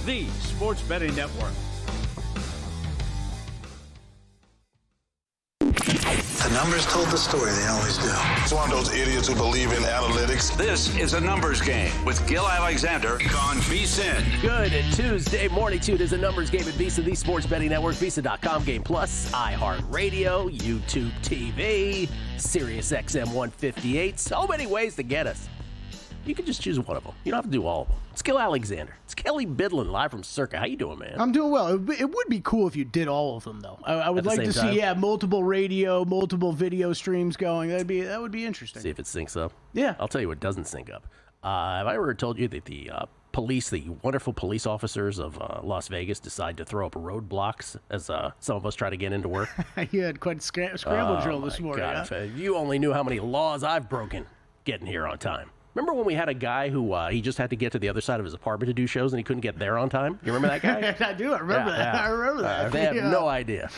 the Sports Betting Network. The numbers told the story, they always do. It's one of those idiots who believe in analytics. This is a numbers game with Gill Alexander on VSiN. Good Tuesday morning, too. There's a numbers game at VSiN, the Sports Betting Network, VSiN.com, Game Plus, iHeartRadio, YouTube TV, Sirius XM 158. So many ways to get us. You can just choose one of them. You don't have to do all of them. It's Gill Alexander. It's Kelly Bidlin live from Circa. How you doing, man? I'm doing well. It would be cool if you did all of them, though. I would like to time? see, multiple radio, multiple video streams going. That would be interesting. See if it syncs up. Yeah. I'll tell you what doesn't sync up. Have I ever told you that the wonderful police officers of Las Vegas decide to throw up roadblocks as some of us try to get into work? You had quite a scramble drill this morning. God, huh? if you only knew how many laws I've broken getting here on time. Remember when we had a guy who he just had to get to the other side of his apartment to do shows and he couldn't get there on time? You remember that guy? I do. I remember that. Yeah. I remember that. They have no idea.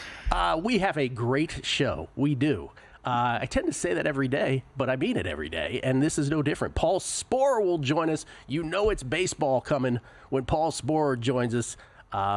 We have a great show. We do. I tend to say that every day, but I mean it every day, and this is no different. Paul Sporer will join us. You know it's baseball coming when Paul Sporer joins us.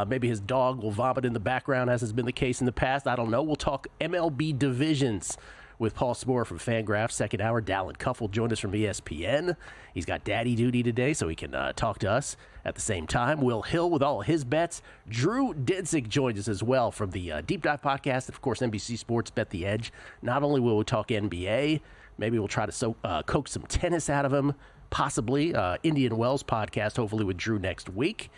Maybe his dog will vomit in the background, as has been the case in the past. I don't know. We'll talk MLB divisions with Paul Sporer from Fangraphs. Second hour, Dallin Cuff will join us from ESPN. He's got daddy duty today, so he can talk to us at the same time. Will Hill with all his bets. Drew Dinsick joins us as well from the Deep Dive podcast. And, of course, NBC Sports Bet the Edge. Not only will we talk NBA, maybe we'll try to coax some tennis out of him, possibly. Indian Wells podcast, hopefully with Drew next week.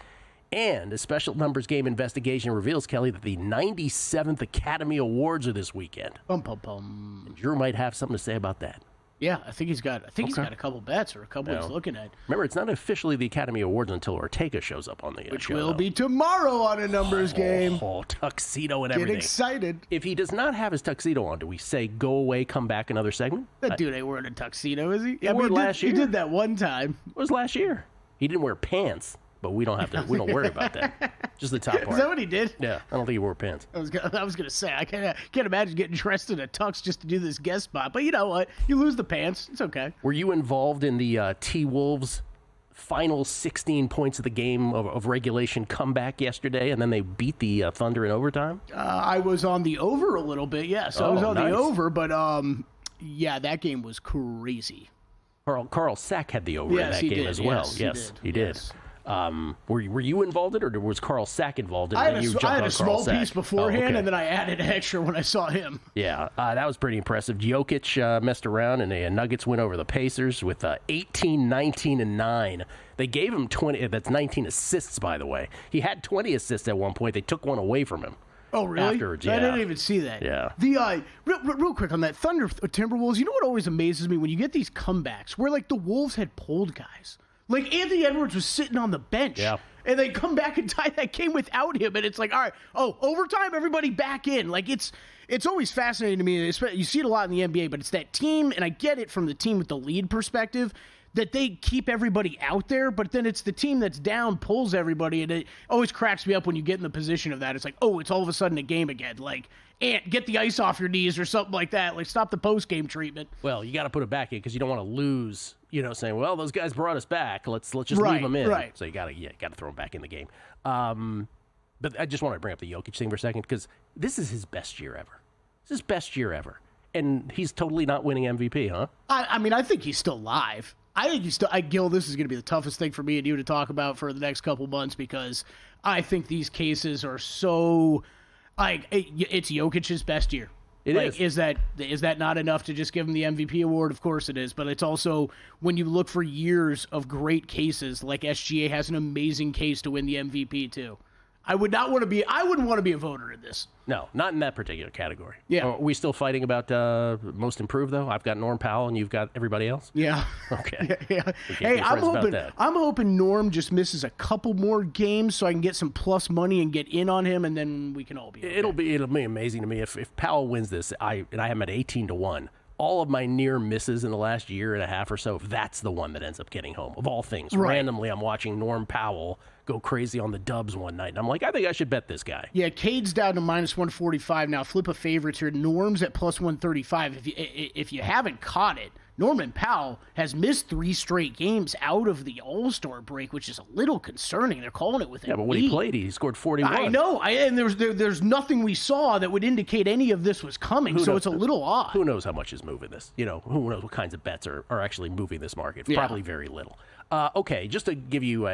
And a special numbers game investigation reveals, Kelly, that the 97th Academy Awards are this weekend. Bum, bum, bum. And Drew might have something to say about that. Yeah, I think he's got a couple bets or a couple he's looking at. Remember, it's not officially the Academy Awards until Ortega shows up on the Which show. will be tomorrow on a numbers game. Oh, tuxedo and Get everything. excited. If he does not have his tuxedo on, do we say go away, come back another segment? That dude ain't wearing a tuxedo, is he? He wore it last year. He did that one time. It was last year. He didn't wear pants, but we don't worry about that. Just the top part. Is that what he did? Yeah, I don't think he wore pants. I was gonna say I can't imagine getting dressed in a tux just to do this guest spot. But you know what? You lose the pants. It's okay. Were you involved in the T-Wolves final 16 points of the game of regulation comeback yesterday, and then they beat the Thunder in overtime? I was on the over a little bit. Yes, I was on the over, but yeah, that game was crazy. Carl Sack had the over in that game as well. Yes, he did. Yes. Were you involved in it, or was Carl Sack involved in it? I had a small piece beforehand, and then I added extra when I saw him. Yeah, that was pretty impressive. Jokic messed around, and the Nuggets went over the Pacers with 18, 19, and 9. They gave him 20. That's 19 assists, by the way. He had 20 assists at one point. They took one away from him. Oh, really? Afterwards, yeah. I didn't even see that. Yeah. The real quick on that Thunder Timberwolves, you know what always amazes me? When you get these comebacks where, like, the Wolves had pulled guys. Like, Anthony Edwards was sitting on the bench. Yeah. And they come back and tie that game without him. And it's like, all right, overtime, everybody back in. Like, it's always fascinating to me. You see it a lot in the NBA, but it's that team, and I get it from the team with the lead perspective, that they keep everybody out there, but then it's the team that's down pulls everybody, and it always cracks me up when you get in the position of that. It's like, it's all of a sudden a game again. Like, get the ice off your knees or something like that. Like, stop the post-game treatment. Well, you got to put it back in because you don't want to lose, saying, well, those guys brought us back. Let's just leave them in. Right. So you got to throw them back in the game. But I just want to bring up the Jokic thing for a second because this is his best year ever. This is his best year ever. And he's totally not winning MVP, huh? I mean, I think he's still live. I think he's still. Gil, this is going to be the toughest thing for me and you to talk about for the next couple months because I think these cases are so. It's Jokic's best year. It is. Is that not enough to just give him the MVP award? Of course it is, but it's also when you look for years of great cases, like SGA has an amazing case to win the MVP too. I wouldn't want to be a voter in this. No, not in that particular category. Yeah. Are we still fighting about most improved, though? I've got Norm Powell, and you've got everybody else? Yeah. Okay. Yeah. Hey, I'm hoping Norm just misses a couple more games so I can get some plus money and get in on him, and then we can all be okay. It'll be amazing to me. If Powell wins this, I have him at 18-1. All of my near misses in the last year and a half or so, if that's the one that ends up getting home. Of all things, randomly, I'm watching Norm Powell go crazy on the Dubs one night. And I'm like, I think I should bet this guy. Yeah, Cade's down to minus 145 now. Flip of favorites here. Norm's at plus 135. If you haven't caught it, Norman Powell has missed 3 straight games out of the All-Star break, which is a little concerning. They're calling it with but when he played, he scored 41. I know, and there's nothing we saw that would indicate any of this was coming, so it's a little odd. Who knows how much is moving this? Who knows what kinds of bets are actually moving this market? Probably very little. Okay, just to give you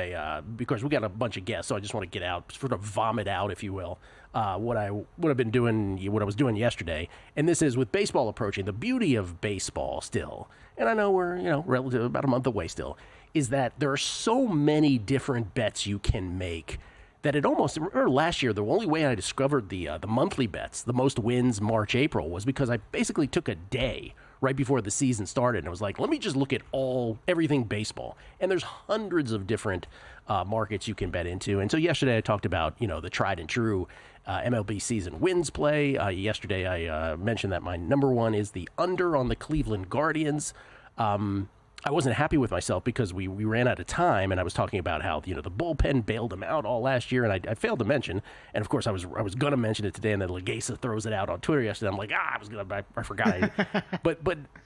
because we got a bunch of guests, so I just want to get out, sort of vomit out, if you will, what I was doing yesterday. And this is with baseball approaching. The beauty of baseball still, and I know we're relative about a month away still, is that there are so many different bets you can make that it almost, remember last year, the only way I discovered the monthly bets, the most wins March, April, was because I basically took a day right before the season started, and I was like, let me just look at everything baseball. And there's hundreds of different markets you can bet into. And so yesterday I talked about, the tried and true MLB season wins play. Yesterday I mentioned that my number one is the under on the Cleveland Guardians. I wasn't happy with myself because we ran out of time, and I was talking about how the bullpen bailed them out all last year, and I failed to mention, and of course I was going to mention it today, and then Legasa throws it out on Twitter yesterday. I'm like, I forgot. but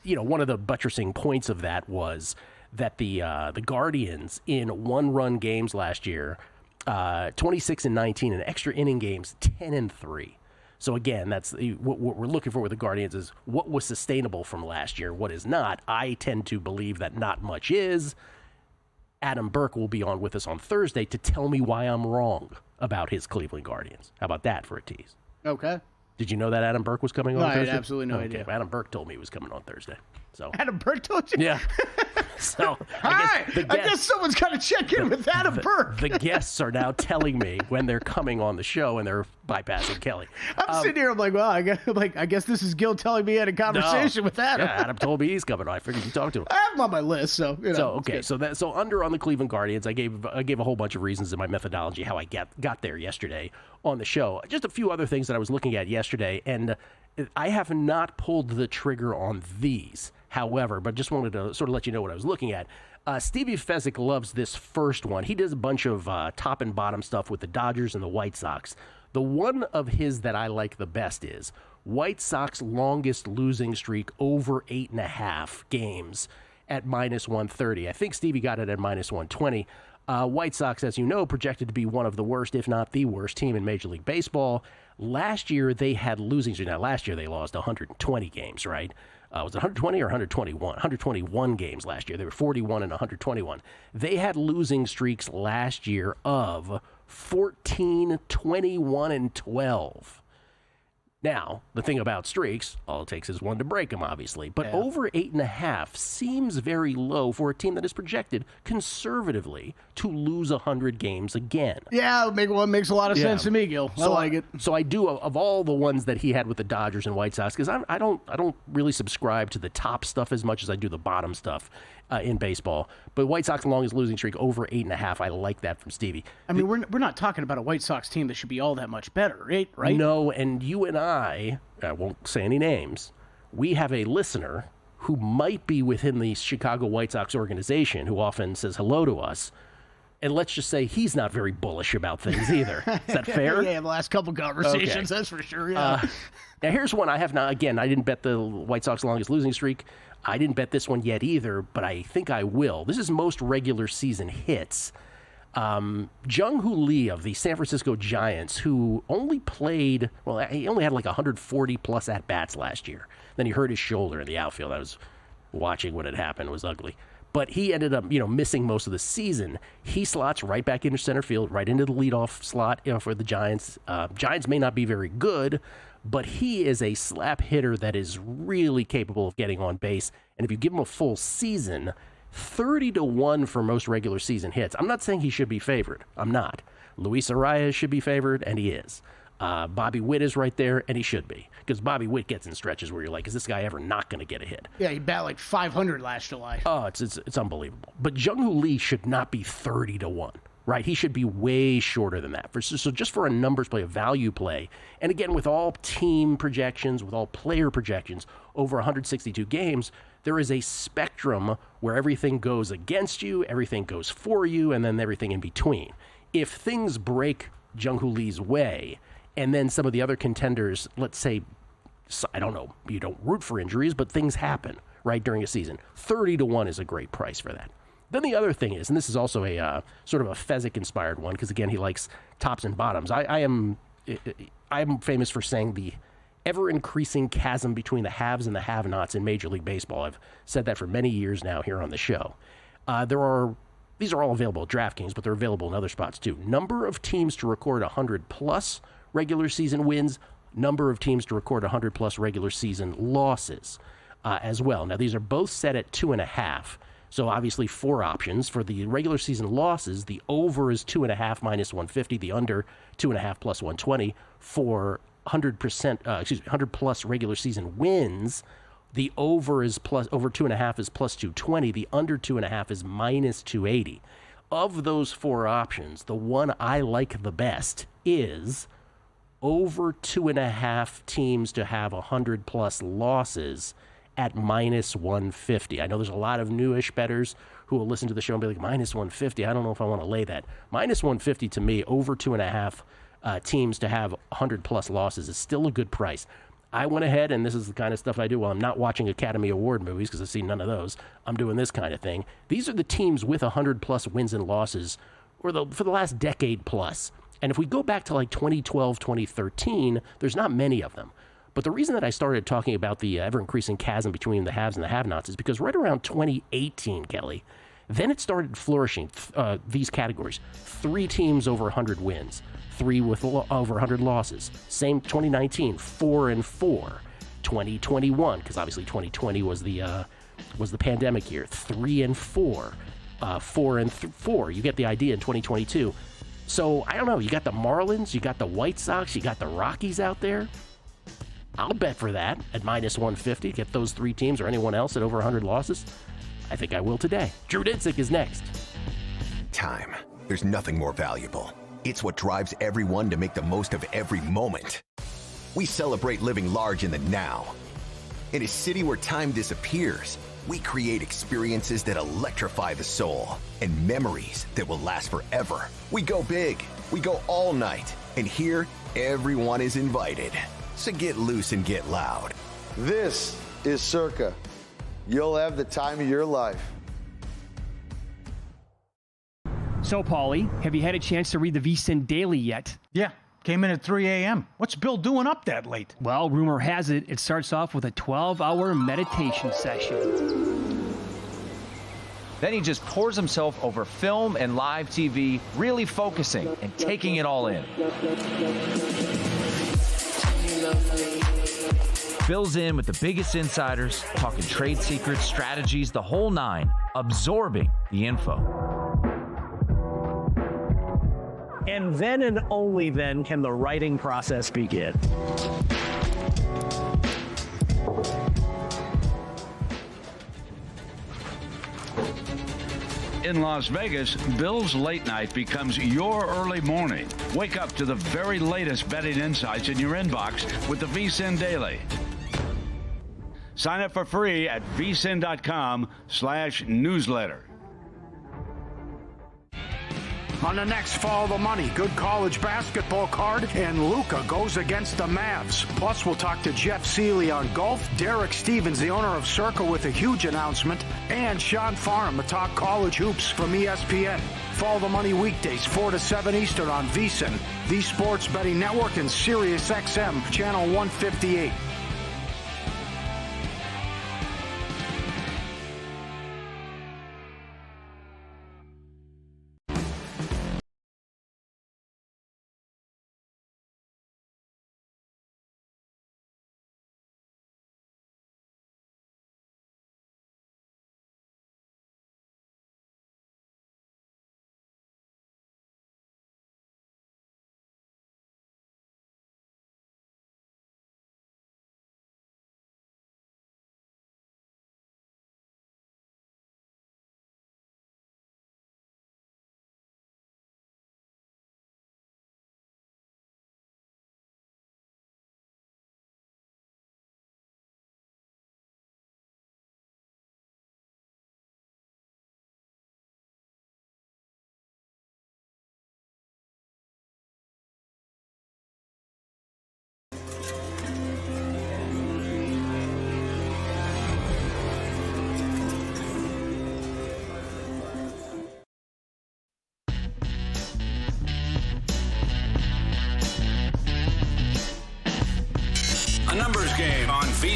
one of the buttressing points of that was that the Guardians in 1-run games last year, 26-19, and extra inning games 10-3. So again, that's what we're looking for with the Guardians is what was sustainable from last year, what is not. I tend to believe that not much is. Adam Burke will be on with us on Thursday to tell me why I'm wrong about his Cleveland Guardians. How about that for a tease? Okay. Did you know that Adam Burke was coming on Thursday? I had absolutely no idea. Adam Burke told me he was coming on Thursday. So Adam Burke told you? Yeah. So I guess someone's got to check in with Adam Burke. The guests are now telling me when they're coming on the show, and they're bypassing Kelly. I'm sitting here. I'm like, well, I guess this is Gill telling me he had a conversation with Adam. Yeah, Adam told me he's coming on. I figured you talked to him. I have him on my list, so okay. So under on the Cleveland Guardians, I gave a whole bunch of reasons in my methodology how I got there yesterday on the show. Just a few other things that I was looking at yesterday, and I have not pulled the trigger on these. However, but just wanted to sort of let you know what I was looking at. Stevie Fezzik loves this first one. He does a bunch of top and bottom stuff with the Dodgers and the White Sox. The one of his that I like the best is White Sox longest losing streak over 8.5 games at minus 130. I think Stevie got it at minus 120. White Sox, as you know, projected to be one of the worst, if not the worst team in Major League Baseball. Last year, they had losing streak. Now, last year, they lost 120 games, right? Was it 120 or 121? 121 games last year. They were 41 and 121. They had losing streaks last year of 14, 21, and 12. Now, the thing about streaks, all it takes is one to break them, obviously. But over 8.5 seems very low for a team that is projected conservatively to lose 100 games again. Yeah, it makes a lot of sense to me, Gil. I like it. So I do, of all the ones that he had with the Dodgers and White Sox, because I don't really subscribe to the top stuff as much as I do the bottom stuff in baseball. But White Sox longest losing streak over 8.5, I like that from Stevie. I mean, we're not talking about a White Sox team that should be all that much better, right? No, and you and I won't say any names, we have a listener who might be within the Chicago White Sox organization who often says hello to us. And let's just say he's not very bullish about things either. Is that fair? Yeah, the last couple conversations, that's for sure. Yeah. Now, here's one I have not. Again, I didn't bet the White Sox longest losing streak. I didn't bet this one yet either, but I think I will. This is most regular season hits. Jung-Hoo Lee of the San Francisco Giants, who only played, he only had like 140-plus at-bats last year. Then he hurt his shoulder in the outfield. I was watching when it happened. It was ugly. But he ended up, missing most of the season. He slots right back into center field, right into the leadoff slot for the Giants. Giants may not be very good, but he is a slap hitter that is really capable of getting on base. And if you give him a full season, 30-1 for most regular season hits. I'm not saying he should be favored. I'm not. Luis Arias should be favored, and he is. Bobby Witt is right there, and he should be. Because Bobby Witt gets in stretches where you're like, is this guy ever not going to get a hit? Yeah, he bat like 500 last July. Oh, it's unbelievable. But Jung-Hoo Lee should not be 30-1. Right, he should be way shorter than that. So just for a numbers play, a value play, and again, with all team projections, with all player projections, over 162 games, there is a spectrum where everything goes against you, everything goes for you, and then everything in between. if things break Jung-Hoo Lee's way, and then some of the other contenders, let's say, I don't know, you don't root for injuries, but things happen, right, during a season. 30-1 is a great price for that. Then the other thing is, and this is also a sort of a Fezzik-inspired one, because, again, he likes tops and bottoms. I am famous for saying the ever-increasing chasm between the haves and the have-nots in Major League Baseball. I've said that for many years now here on the show. These are all available at DraftKings, but they're available in other spots too. Number of teams to record 100-plus regular season wins, number of teams to record 100-plus regular season losses as well. Now, these are both set at 2.5. So obviously 4 options. For the regular season losses, the over is 2.5 minus 150, the under 2.5 plus 120. For 100 plus regular season wins, the over 2.5 is plus 220, the under 2.5 is minus 280. Of those 4 options, the one I like the best is over 2.5 teams to have 100 plus losses at minus 150. I know there's a lot of newish bettors who will listen to the show and be like, minus 150, I don't know if I want to lay that. Minus 150 to me, over 2.5 teams to have 100 plus losses is still a good price. I went ahead, and this is the kind of stuff I do while I'm not watching Academy Award movies, because I've seen none of those. I'm doing this kind of thing. These are the teams with 100 plus wins and losses for the last decade plus. And if we go back to like 2012, 2013, there's not many of them. But the reason that I started talking about the ever-increasing chasm between the haves and the have-nots is because right around 2018, Kelly, then it started flourishing, these categories. 3 teams over 100 wins, 3 with over 100 losses. Same 2019, 4 and 4. 2021, because obviously 2020 was the pandemic year, 3 and 4. 4 and 4. You get the idea in 2022. So, I don't know, you got the Marlins, you got the White Sox, you got the Rockies out there. I'll bet for that at minus 150. Get those 3 teams or anyone else at over 100 losses. I think I will today. Drew Dinsick is next. Time. There's nothing more valuable. It's what drives everyone to make the most of every moment. We celebrate living large in the now. In a city where time disappears, we create experiences that electrify the soul and memories that will last forever. We go big. We go all night. And here, everyone is invited. So get loose and get loud. This is Circa. You'll have the time of your life. So, Paulie, have you had a chance to read the VSiN Daily yet? Yeah, came in at 3 a.m. What's Bill doing up that late? Well, rumor has it, it starts off with a 12-hour meditation session. Then he just pours himself over film and live TV, really focusing and taking it all in. Bill's in with the biggest insiders, talking trade secrets, strategies, the whole 9, absorbing the info. And then and only then can the writing process begin. In Las Vegas, Bill's late night becomes your early morning. Wake up to the very latest betting insights in your inbox with the VSiN Daily. Sign up for free at vsin.com/newsletter. On the next Follow the Money, good college basketball card, and Luka goes against the Mavs. Plus, we'll talk to Jeff Seeley on golf, Derek Stevens, the owner of Circa, with a huge announcement, and Sean Farnham to talk college hoops from ESPN. Follow the Money weekdays, 4 to 7 Eastern on VSiN, the Sports Betting Network, and Sirius XM, Channel 158.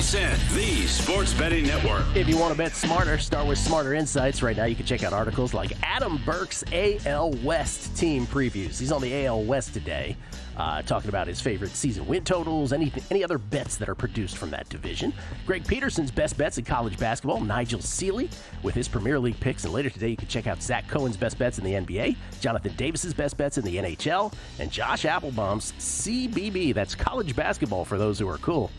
VSiN, the Sports Betting Network. If you want to bet smarter, start with Smarter Insights. Right now, you can check out articles like Adam Burke's AL West team previews. He's on the AL West today, talking about his favorite season win totals, any other bets that are produced from that division. Greg Peterson's best bets in college basketball. Nigel Seeley with his Premier League picks. And later today, you can check out Zach Cohen's best bets in the NBA, Jonathan Davis's best bets in the NHL, and Josh Applebaum's CBB. That's college basketball for those who are cool.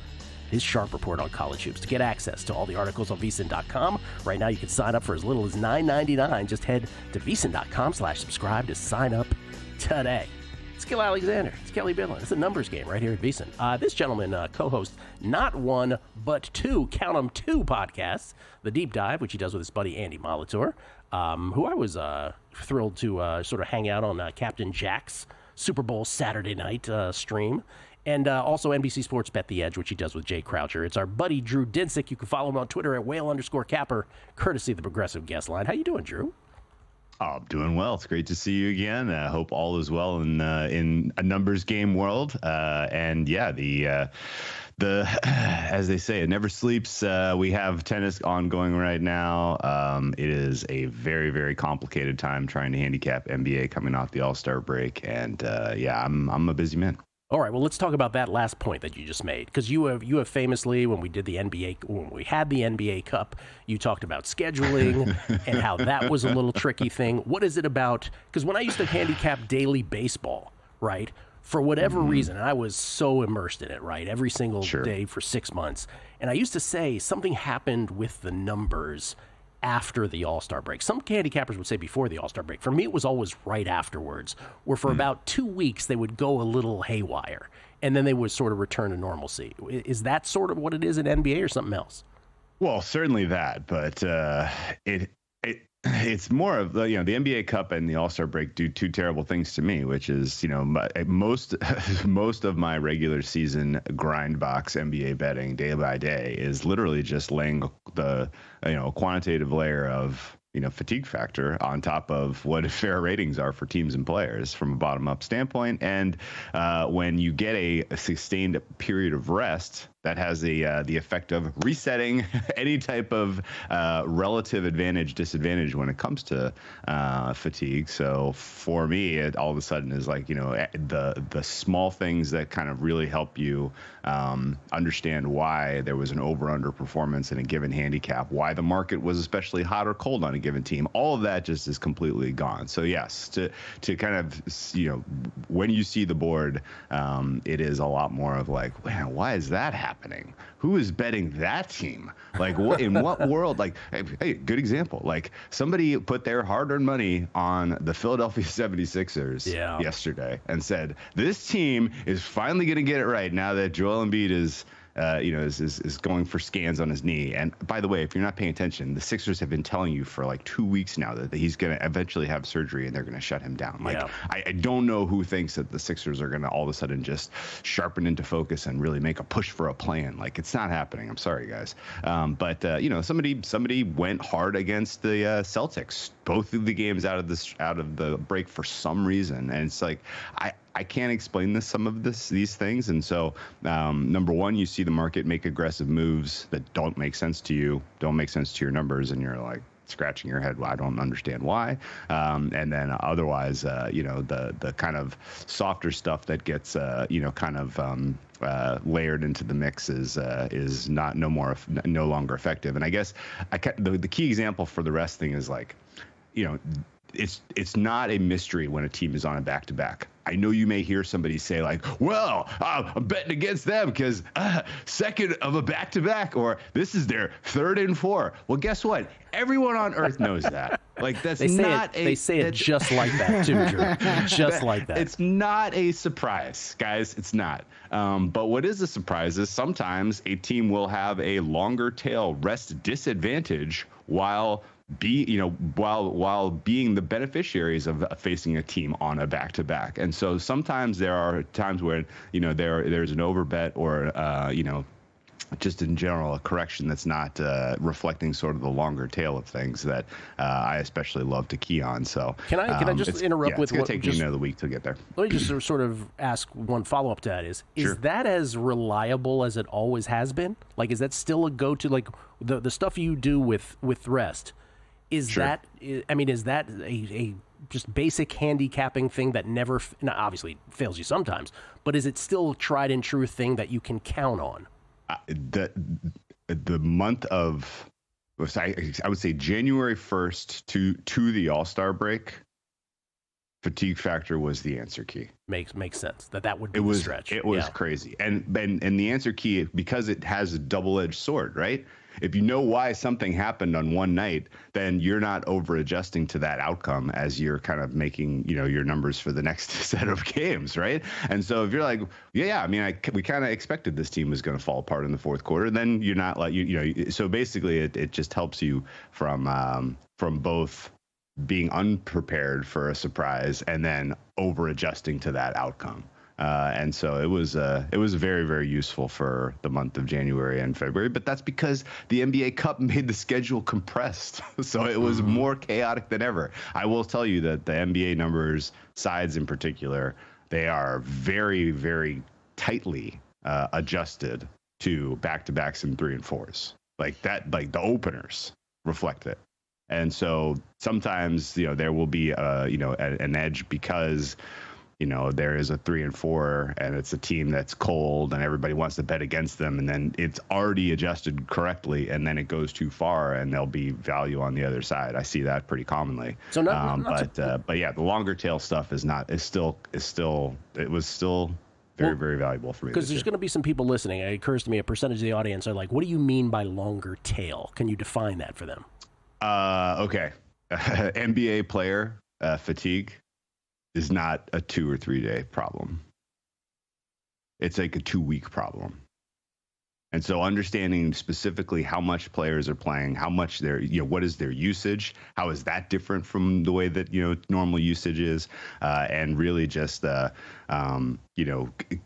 His sharp report on college hoops. To get access to all the articles on VSiN.com, right now you can sign up for as little as $9.99. Just head to VSiN.com/subscribe to sign up today. It's Gill Alexander. It's Kelly Bidlin. It's a numbers game right here at VSiN. This gentleman co-hosts not one, but two, count them, two podcasts. The Deep Dive, which he does with his buddy Andy Molitor, who I was thrilled to sort of hang out on Captain Jack's Super Bowl Saturday night stream. And also NBC Sports Bet the Edge, which he does with Jay Croucher. It's our buddy Drew Dinsick. You can follow him on Twitter at whale_capper, courtesy of the Progressive Guest Line. How you doing, Drew? Oh, I'm doing well. It's great to see you again. I hope all is well in a numbers game world. And yeah, the as they say, it never sleeps. We have tennis ongoing right now. It is a very, very complicated time trying to handicap NBA coming off the All-Star break. And yeah, I'm a busy man. All right, well, let's talk about that last point that you just made, because you have famously, when we had the NBA Cup, you talked about scheduling and how that was a little tricky thing. What is it about? Because when I used to handicap daily baseball, right, for whatever reason, and I was so immersed in it, right, every single day for 6 months, and I used to say something happened with the numbers after the All-Star break. Some handicappers would say before the All-Star break. For me, it was always right afterwards, where for about 2 weeks, they would go a little haywire, and then they would sort of return to normalcy. Is that sort of what it is in NBA or something else? Well, certainly that, but it's more of the NBA Cup and the All-Star break do two terrible things to me, which is, most of my regular season grind box NBA betting day by day is literally just laying the, quantitative layer of, fatigue factor on top of what fair ratings are for teams and players from a bottom-up standpoint. And when you get a sustained period of rest, that has the effect of resetting any type of relative advantage, disadvantage when it comes to fatigue. So for me, it all of a sudden is like, the small things that kind of really help you understand why there was an over-under performance in a given handicap, why the market was especially hot or cold on a given team. All of that just is completely gone. So yes, to kind of, when you see the board, it is a lot more of like, man, why is that happening? Who is betting that team? Like, what in what world? Like, hey, good example. Like, somebody put their hard-earned money on the Philadelphia 76ers yesterday and said, this team is finally going to get it right now that Joel Embiid is going for scans on his knee. And by the way, if you're not paying attention, the Sixers have been telling you for like 2 weeks now that he's going to eventually have surgery and they're going to shut him down. Like, I don't know who thinks that the Sixers are going to all of a sudden just sharpen into focus and really make a push for a plan. Like, it's not happening. I'm sorry, guys. But somebody went hard against the Celtics. Both of the games out of the break for some reason. And it's like, I can't explain some of these things. And so, number one, you see the market make aggressive moves that don't make sense to you, don't make sense to your numbers, and you're like scratching your head. Well, I don't understand why. And then otherwise, the kind of softer stuff that gets, layered into the mix is no longer effective. And I guess the key example for the rest thing is like, it's not a mystery when a team is on a back-to-back. I know you may hear somebody say like, well, I'm betting against them because second of a back-to-back, or this is their 3rd and 4. Well, guess what? Everyone on earth knows that. Like, that's they say it just like that too, Drew. Just like that. It's not a surprise, guys. It's not. But what is a surprise is sometimes a team will have a longer tail rest disadvantage while being the beneficiaries of facing a team on a back-to-back. And so sometimes there are times where there's an overbet or just in general, a correction that's not reflecting sort of the longer tail of things that I especially love to key on. So can I just interrupt with it's going to take me another week to get there. Let me just sort of ask one follow up to that: is Sure. that as reliable as it always has been? Like, is that still a go to? Like the stuff you do with rest, is Sure. that? I mean, is that a just basic handicapping thing that never, obviously fails you sometimes, but is it still a tried and true thing that you can count on? The month of, I would say January 1st to the All-Star break, fatigue factor was the answer key. Makes sense that would be the stretch. It was crazy, and the answer key, because it has a double-edged sword, right? If you know why something happened on one night, then you're not over adjusting to that outcome as you're kind of making, your numbers for the next set of games, right? And so if you're like, yeah, I mean, we kind of expected this team was going to fall apart in the fourth quarter, then you're not like, so basically it just helps you from both being unprepared for a surprise and then over adjusting to that outcome. And so it was very, very useful for the month of January and February, but that's because the NBA Cup made the schedule compressed. So it was more chaotic than ever. I will tell you that the NBA numbers, sides in particular, they are very, very tightly adjusted to back-to-backs and 3 and 4s. Like that, like the openers reflect it. And so sometimes, there will be, an edge because there is a 3 and 4 and it's a team that's cold and everybody wants to bet against them. And then it's already adjusted correctly. And then it goes too far and there'll be value on the other side. I see that pretty commonly. So but yeah, the longer tail stuff it was still very, very valuable for me. Because there's going to be some people listening. It occurs to me a percentage of the audience are like, what do you mean by longer tail? Can you define that for them? Okay. NBA player fatigue is not a 2 or 3 day problem. It's like a 2-week problem. And so understanding specifically how much players are playing, how much what is their usage, how is that different from the way that, normal usage is, and really just,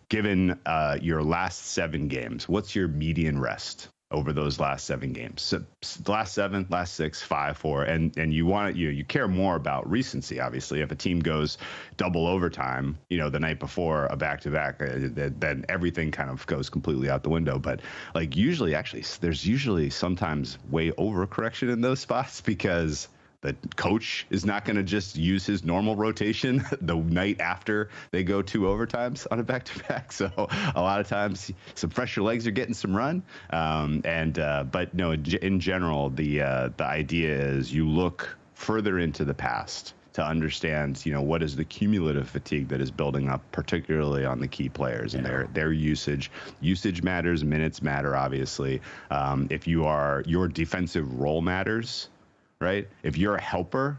given your last 7 games, what's your median rest over those last 7 games? So last 7, last 6, 5, 4, and you want you care more about recency. Obviously, if a team goes double overtime, the night before a back-to-back, then everything kind of goes completely out the window. But like there's usually sometimes way overcorrection in those spots because the coach is not going to just use his normal rotation the night after they go 2 overtimes on a back-to-back. So a lot of times some fresher legs are getting some run. But no, in general, the idea is you look further into the past to understand, what is the cumulative fatigue that is building up, particularly on the key players and their usage. Usage matters, minutes matter, obviously. If your defensive role matters, right? If you're a helper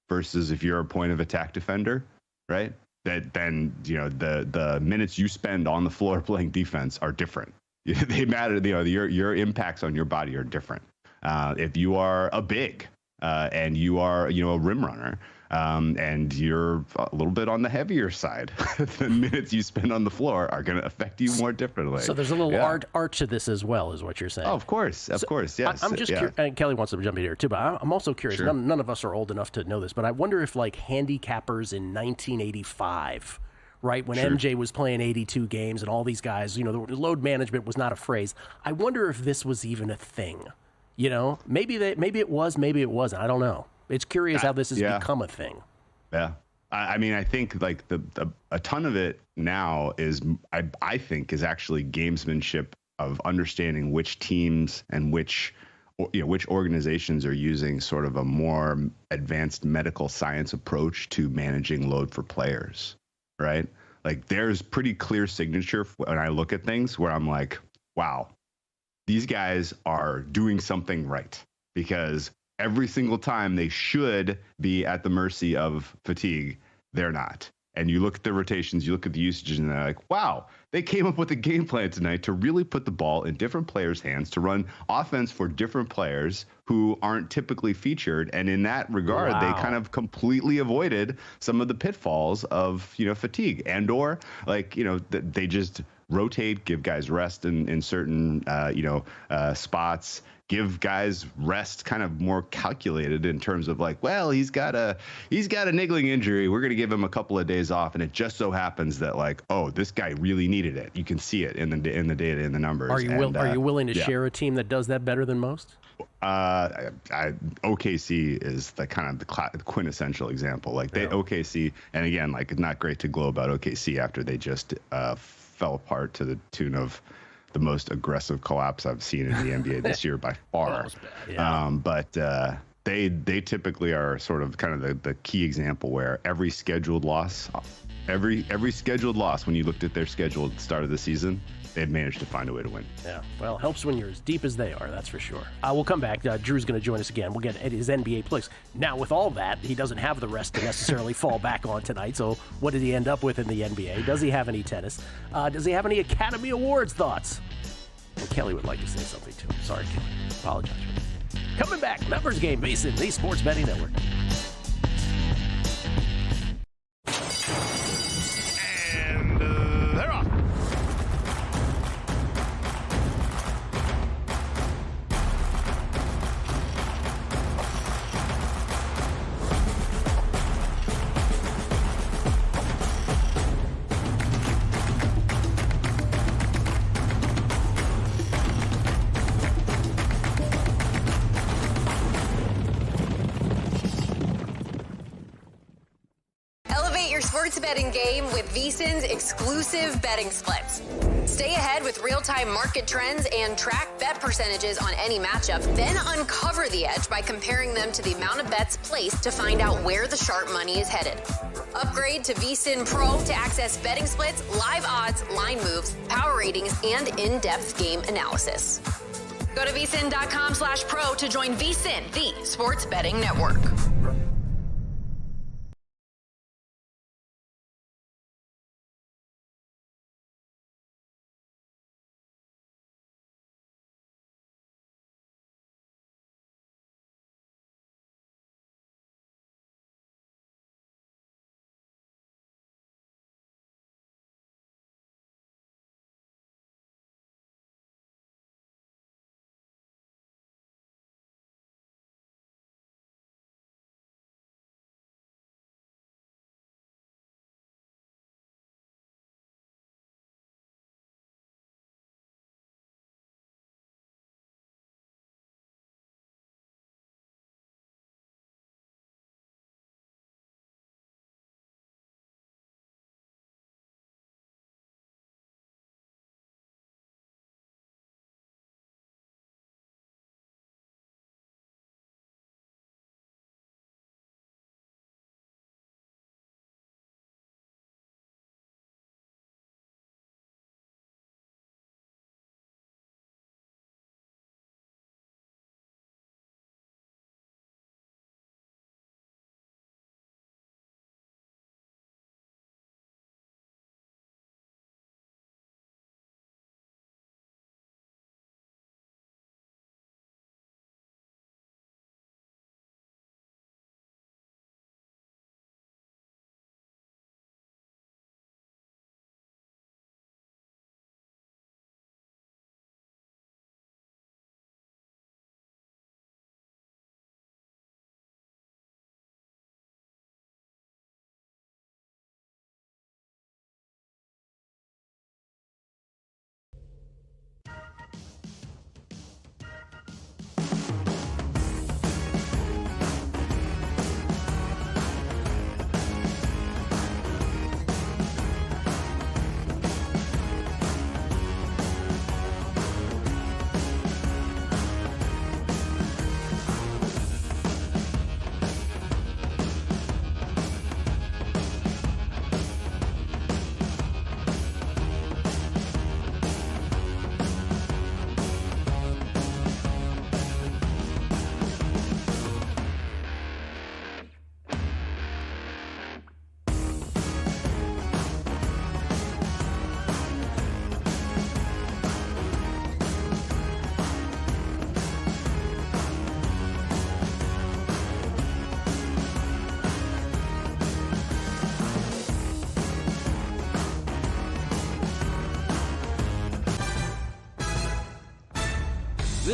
versus if you're a point of attack defender, right? Then the minutes you spend on the floor playing defense are different. They matter. Your impacts on your body are different. If you are a big and you are a rim runner, and you're a little bit on the heavier side, the minutes you spend on the floor are going to affect you more differently. So there's a little art to this as well, is what you're saying. Oh, of course, yes. I'm just curious, and Kelly wants to jump in here too, but I'm also curious. Sure. None of us are old enough to know this, but I wonder if like handicappers in 1985, right, when MJ was playing 82 games and all these guys, the load management was not a phrase. I wonder if this was even a thing. Maybe it was, maybe it wasn't. I don't know. It's curious how this has become a thing. Yeah. I mean, I think like a ton of it now is, I think, is actually gamesmanship of understanding which teams and which organizations are using sort of a more advanced medical science approach to managing load for players, right? Like there's pretty clear signature when I look at things where I'm like, wow, these guys are doing something right, because every single time they should be at the mercy of fatigue, they're not. And you look at the rotations, you look at the usages, and they're like, wow, they came up with a game plan tonight to really put the ball in different players' hands, to run offense for different players who aren't typically featured. And in that regard, they kind of completely avoided some of the pitfalls of, fatigue, and or like, they just rotate, give guys rest in certain spots. Give guys rest kind of more calculated in terms of like, well, he's got a niggling injury. We're going to give him a couple of days off. And it just so happens that like, oh, this guy really needed it. You can see it in the data, in the numbers. Are you willing to share a team that does that better than most? OKC is the kind of the quintessential example. Like OKC, and again, like not great to glow about OKC after they just fell apart to the tune of the most aggressive collapse I've seen in the NBA this year by far. But they typically are sort of kind of the key example where every scheduled loss, when you looked at their schedule at the start of the season, they'd managed to find a way to win. Yeah, well, helps when you're as deep as they are, that's for sure. We'll come back. Drew's going to join us again. We'll get his NBA picks. Now, with all that, he doesn't have the rest to necessarily fall back on tonight. So what did he end up with in the NBA? Does he have any tennis? Does he have any Academy Awards thoughts? And Kelly would like to say something, too. Sorry, Kelly. Apologize. Coming back, Numbers Game, VSiN, the Sports Betting Network. And they're off. Sports betting game with VSiN's exclusive betting splits. Stay ahead with real-time market trends and track bet percentages on any matchup, then uncover the edge by comparing them to the amount of bets placed to find out where the sharp money is headed. Upgrade to VSiN Pro to access betting splits, live odds, line moves, power ratings, and in-depth game analysis. Go to vsin.com/pro to join VSiN, the Sports Betting Network.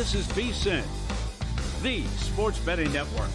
This is VSiN, the sports betting network.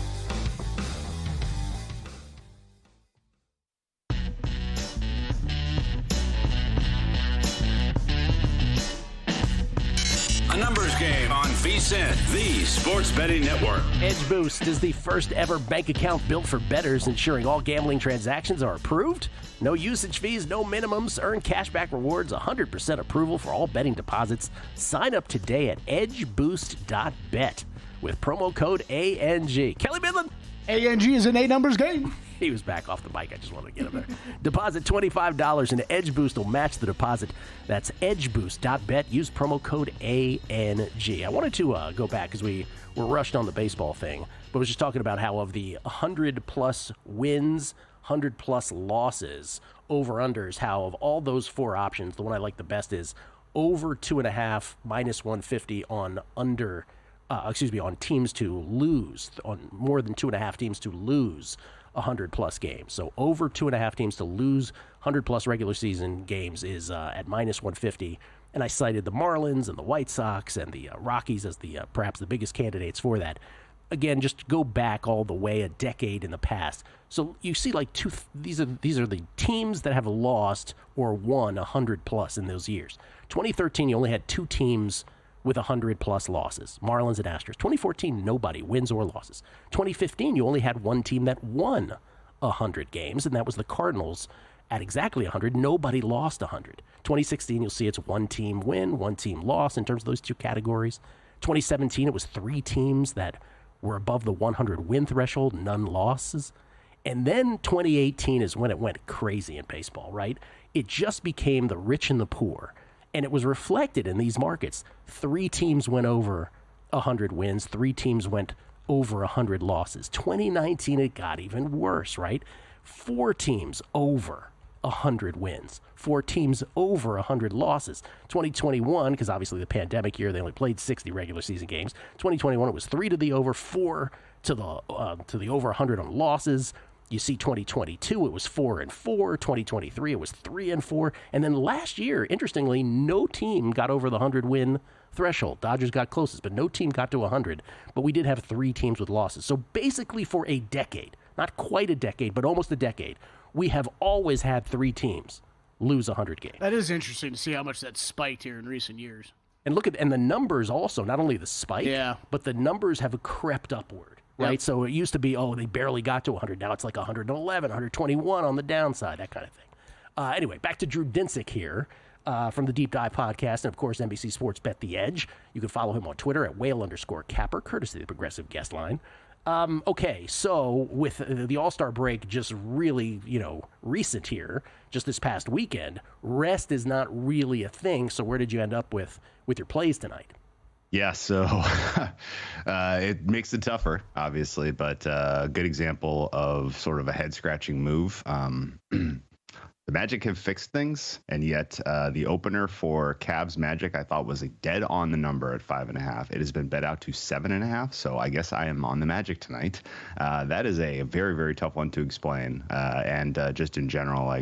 A numbers game on VSiN, the sports betting network. Edge Boost is the first ever bank account built for bettors, ensuring all gambling transactions are approved. No usage fees, no minimums. Earn cashback rewards, 100% approval for all betting deposits. Sign up today at edgeboost.bet with promo code ANG. Kelly Midland. ANG is an eight-numbers game. He was back off the mic. I just wanted to get him there. Deposit $25 and Edge Boost will match the deposit. That's edgeboost.bet. Use promo code ANG. I wanted to go back because we were rushed on the baseball thing, but I was just talking about how of the 100-plus wins, 100-plus losses, over-unders, how of all those four options, the one I like the best is over 2.5, minus 150 on on teams to lose, on more than 2.5 teams to lose 100-plus games. So over 2.5 teams to lose 100-plus regular season games is at minus 150. And I cited the Marlins and the White Sox and the Rockies as the perhaps the biggest candidates for that. Again, just go back all the way a decade in the past. So you see, like these are the teams that have lost or won 100-plus in those years. 2013, you only had 2 teams with 100-plus losses, Marlins and Astros. 2014, nobody, wins or losses. 2015, you only had 1 team that won 100 games, and that was the Cardinals at exactly 100. Nobody lost 100. 2016, you'll see it's 1 team win, 1 team loss in terms of those 2 categories. 2017, it was 3 teams that were above the 100 win threshold, none losses. And then 2018 is when it went crazy in baseball, right? It just became the rich and the poor. And it was reflected in these markets. 3 teams went over 100 wins. 3 teams went over 100 losses. 2019, it got even worse, right? 4 teams over 100 wins. 4 teams over 100 losses. 2021, because obviously the pandemic year, they only played 60 regular season games. 2021, it was 3 to the over, 4 to the over 100 on losses. You see 2022, it was 4-4. 2023, it was 3-4. And then last year, interestingly, no team got over the 100-win threshold. Dodgers got closest, but no team got to 100. But we did have 3 teams with losses. So basically for a decade, not quite a decade, but almost a decade, we have always had 3 teams lose 100 games. That is interesting to see how much that spiked here in recent years. And look at the numbers also, not only the spike, but the numbers have crept upward. Right, yep. So it used to be, they barely got to 100. Now it's like 111, 121 on the downside, that kind of thing. Anyway, back to Drew Dinsick here from the Deep Dive Podcast, and of course, NBC Sports Bet the Edge. You can follow him on Twitter at whale_capper, courtesy of the Progressive Guest Line. Okay, so with the All-Star break just really, recent here, just this past weekend, rest is not really a thing. So where did you end up with your plays tonight? Yeah, so it makes it tougher, obviously, but a good example of sort of a head-scratching move. The Magic have fixed things, and yet the opener for Cavs Magic I thought was dead on the number at 5.5. It has been bet out to 7.5, so I guess I am on the Magic tonight. That is a very, very tough one to explain, and just in general,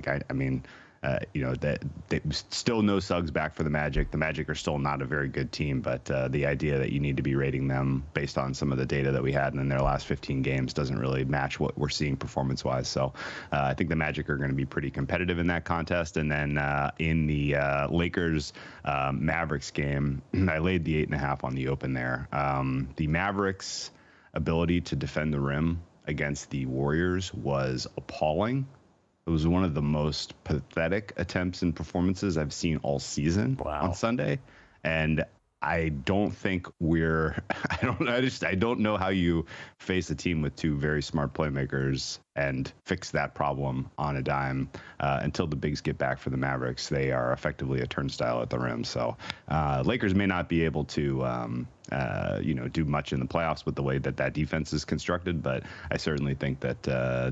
still no Suggs back for the Magic. The Magic are still not a very good team, but the idea that you need to be rating them based on some of the data that we had in their last 15 games doesn't really match what we're seeing performance-wise. So I think the Magic are going to be pretty competitive in that contest. And then in the Lakers-Mavericks game, I laid the 8.5 on the open there. The Mavericks' ability to defend the rim against the Warriors was appalling. It was one of the most pathetic attempts and performances I've seen all season on Sunday. And I don't think I don't know how you face a team with 2 very smart playmakers and fix that problem on a dime until the bigs get back for the Mavericks. They are effectively a turnstile at the rim. So Lakers may not be able to, do much in the playoffs with the way that defense is constructed, but I certainly think that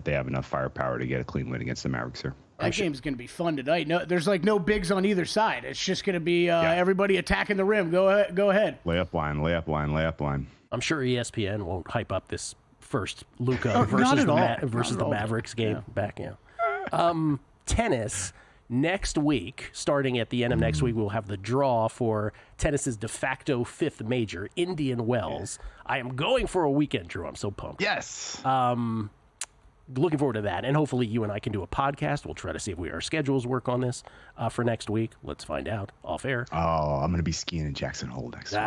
they have enough firepower to get a clean win against the Mavericks here. That game's going to be fun tonight. No, there's no bigs on either side. It's just going to be everybody attacking the rim. Go ahead. Layup line. I'm sure ESPN won't hype up this first Luka versus the Mavericks game back. Tennis. Next week, starting at the end of next week, we'll have the draw for tennis's de facto 5th major, Indian Wells. I am going for a weekend draw. I'm so pumped. Yes. Looking forward to that. And hopefully you and I can do a podcast. We'll try to see if our schedules work on this for next week. Let's find out off air. Oh, I'm going to be skiing in Jackson Hole next week.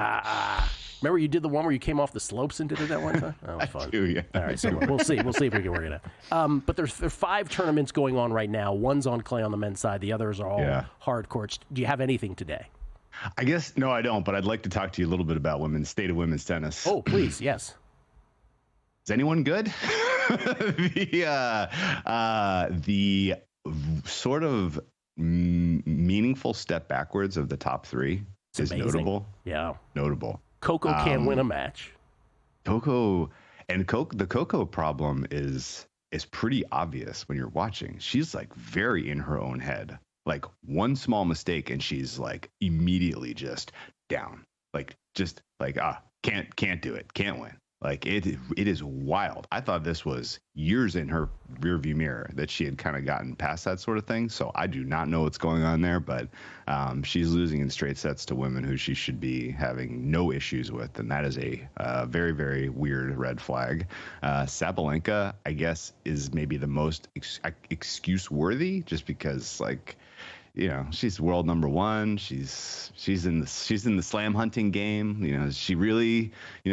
Remember you did the one where you came off the slopes and did it that one time? That was fun. I do, yeah. All right, so we'll see. We'll see if we can work it out. But there's 5 tournaments going on right now. One's on clay on the men's side. The others are all hard courts. Do you have anything today? I guess, no, I don't, but I'd like to talk to you a little bit about state of women's tennis. Oh, please, yes. Is anyone good? The sort of meaningful step backwards of the top 3 is amazing. Notable. Yeah. Notable. Coco can't win a match. The Coco problem is pretty obvious when you're watching. She's like very in her own head. Like one small mistake and she's like immediately just down. Can't do it. Can't win. Like it is wild. I thought this was years in her rearview mirror that she had kind of gotten past that sort of thing. So I do not know what's going on there, but she's losing in straight sets to women who she should be having no issues with, and that is a very, very weird red flag. Sabalenka, I guess, is maybe the most excuse worthy, just because she's world number 1. She's in the slam hunting game. Is she really,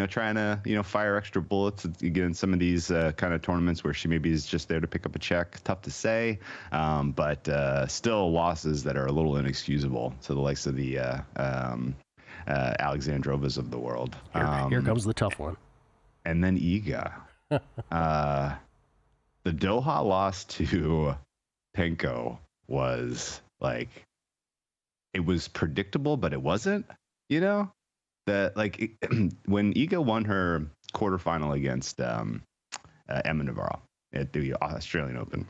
trying to, fire extra bullets against some of these kind of tournaments where she maybe is just there to pick up a check? Tough to say, but still losses that are a little inexcusable to the likes of the Alexandrovas of the world. Here comes the tough one. And then Iga. The Doha loss to Penko was it was predictable, but it wasn't, when Iga won her quarterfinal against Emma Navarro at the Australian Open,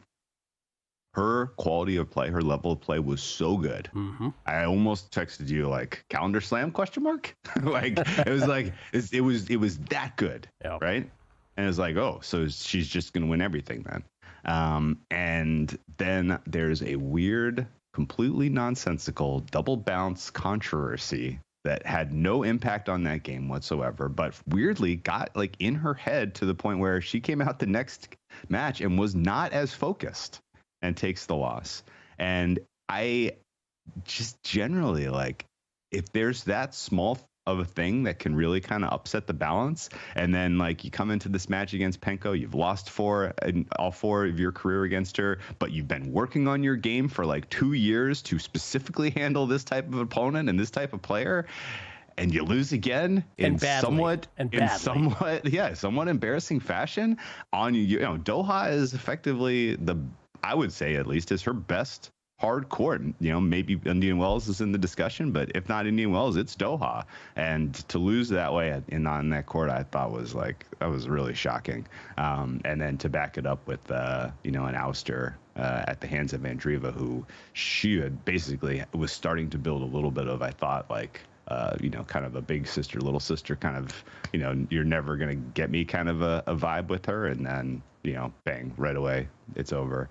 her quality of play, her level of play was so good. Mm-hmm. I almost texted you calendar slam ? It was that good. Yeah. Right. And it's so she's just going to win everything then. And then there's a weird, completely nonsensical double bounce controversy that had no impact on that game whatsoever, but weirdly got in her head to the point where she came out the next match and was not as focused and takes the loss. And I just generally if there's that small of a thing that can really kind of upset the balance, and then you come into this match against Penko, you've lost 4 in all 4 of your career against her, but you've been working on your game for 2 years to specifically handle this type of opponent and this type of player, and you lose again in somewhat embarrassing fashion. Doha is effectively I would say at least is her best hard court. Maybe Indian Wells is in the discussion, but if not Indian Wells, it's Doha. And to lose that way on that court, I thought was that was really shocking. And then to back it up with an ouster at the hands of Andreeva, who she had basically was starting to build a little bit of, I thought, kind of a big sister, little sister kind of, you're never going to get me kind of a vibe with her. And then, bang, right away, it's over.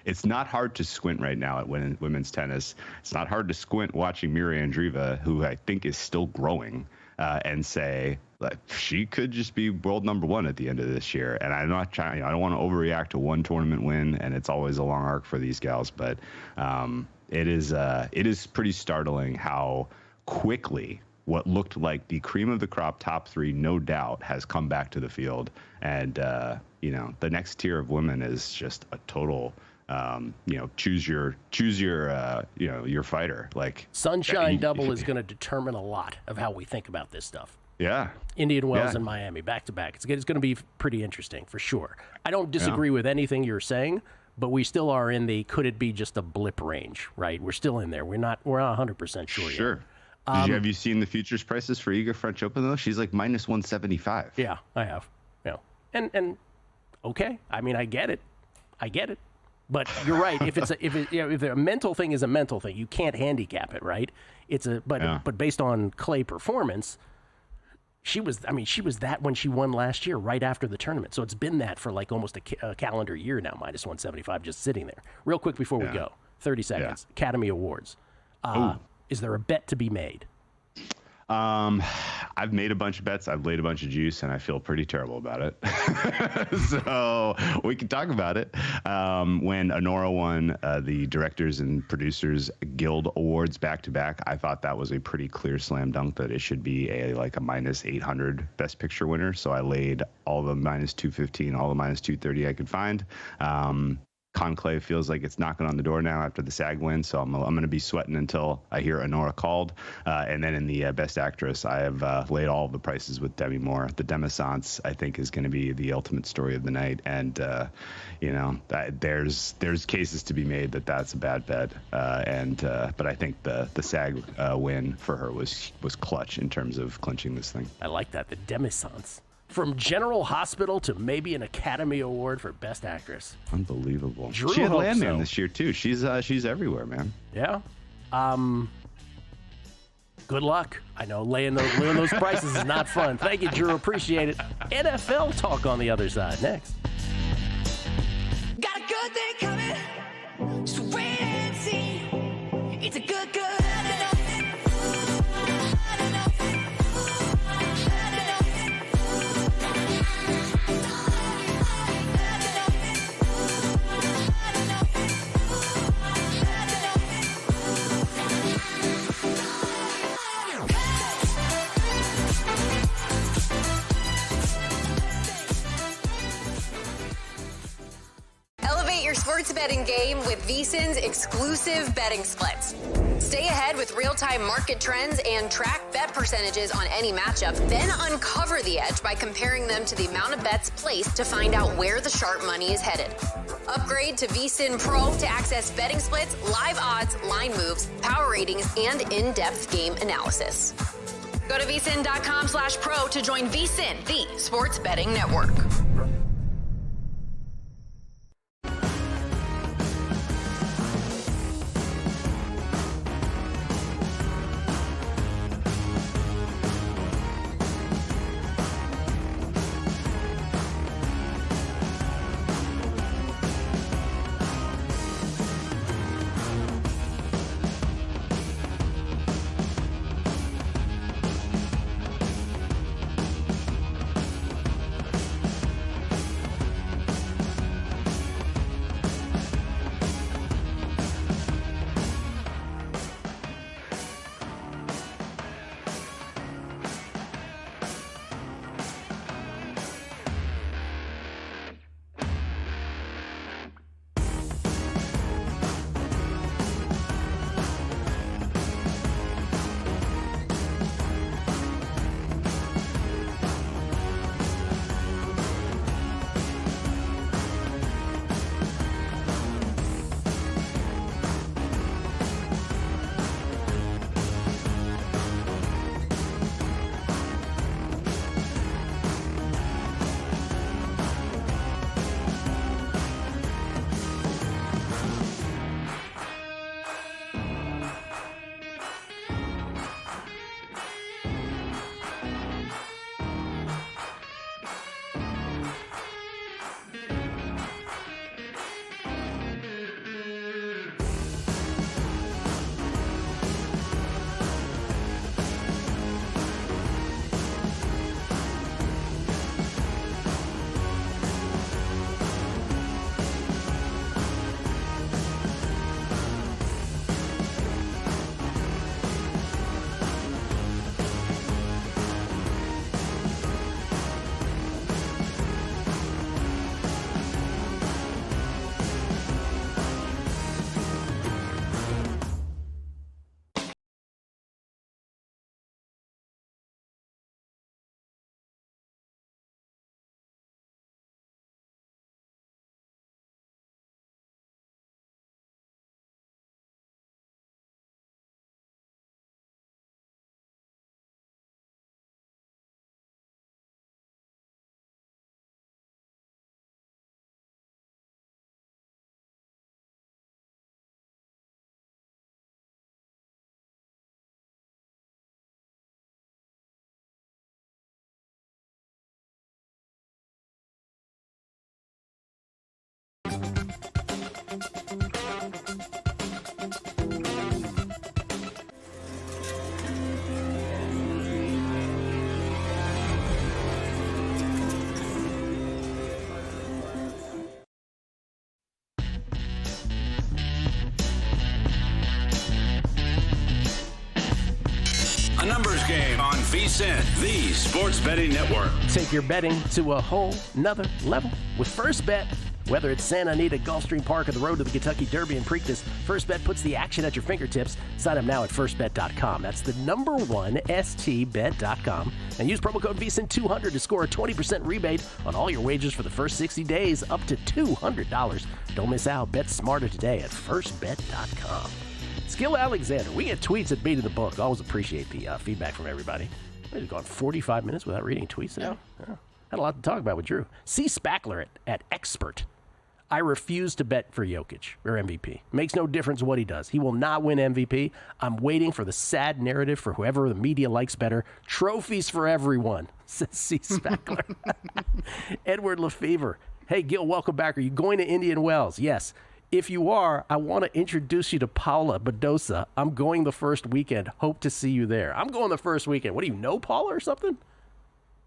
It's not hard to squint right now at women's tennis. It's not hard to squint watching Mira Andreeva, who I think is still growing, and say she could just be world number 1 at the end of this year. And I'm not trying, I don't want to overreact to one tournament win, and it's always a long arc for these gals, but it is pretty startling how quickly what looked like the cream of the crop top 3, no doubt, has come back to the field. And, the next tier of women is just a total, choose your fighter. Sunshine Double is going to determine a lot of how we think about this stuff. Yeah. Indian Wells and Miami back to back. It's going to be pretty interesting for sure. I don't disagree with anything you're saying, but we still are in the could it be just a blip range, right? We're still in there. We're not 100% sure yet. Sure. Have you seen the futures prices for Iga French Open though? She's minus 175. Yeah, I have. Yeah. And okay. I mean, I get it. But you're right. If a mental thing is a mental thing, you can't handicap it, right? But based on clay performance, She was that when she won last year, right after the tournament. So it's been that for like almost a calendar year now, minus 175, just sitting there. Real quick before we go, 30 seconds. Academy Awards. Is there a bet to be made? I've made a bunch of bets. I've laid a bunch of juice, and I feel pretty terrible about it. So we can talk about it. When Honora won the Directors and Producers Guild Awards back-to-back, I thought that was a pretty clear slam dunk that it should be a minus 800 Best Picture winner. So I laid all the minus 215, all the minus 230 I could find. Conclave feels like it's knocking on the door now after the SAG win, so I'm going to be sweating until I hear Honora called. And then in the Best Actress, I have laid all of the prices with Demi Moore. The Demisance, I think, is going to be the ultimate story of the night. And, there's cases to be made that that's a bad bet. But I think the SAG win for her was clutch in terms of clinching this thing. I like that, the Demisance. From General Hospital to maybe an Academy Award for Best Actress. Unbelievable. Drew she had hopes Landman so. this year, too. She's everywhere, man. Yeah. Good luck. I know laying those prices is not fun. Thank you, Drew. Appreciate it. NFL talk on the other side. Next. Got a good thing coming. Just wait and see. It's a good. Sports betting game with VSiN's exclusive betting splits. Stay ahead with real-time market trends and track bet percentages on any matchup, then uncover the edge by comparing them to the amount of bets placed to find out where the sharp money is headed. Upgrade to VSiN Pro to access betting splits, live odds, line moves, power ratings, and in-depth game analysis. Go to vsin.com/pro to join VSiN, the sports betting network. A numbers game on VSiN, the sports betting network. Take your betting to a whole nother level with First Bet. Whether it's Santa Anita, Gulfstream Park, or the road to the Kentucky Derby and Preakness, First Bet puts the action at your fingertips. Sign up now at firstbet.com. That's the number one, stbet.com. And use promo code VSiN200 to score a 20% rebate on all your wagers for the first 60 days, up to $200. Don't miss out. Bet smarter today at firstbet.com. Gill Alexander. We get tweets at Beat of the Book. Always appreciate the feedback from everybody. We've gone 45 minutes without reading tweets today. Yeah. Had a lot to talk about with Drew. C. Spackler at Expert. I refuse to bet for Jokic or MVP. Makes no difference what he does. He will not win MVP. I'm waiting for the sad narrative for whoever the media likes better. Trophies for everyone, says C. Spackler. Edward Lefevre. Hey, Gill, welcome back. Are you going to Indian Wells? Yes. If you are, I want to introduce you to Paula Badosa. I'm going the first weekend. Hope to see you there. I'm going the first weekend. What, do you know Paula or something?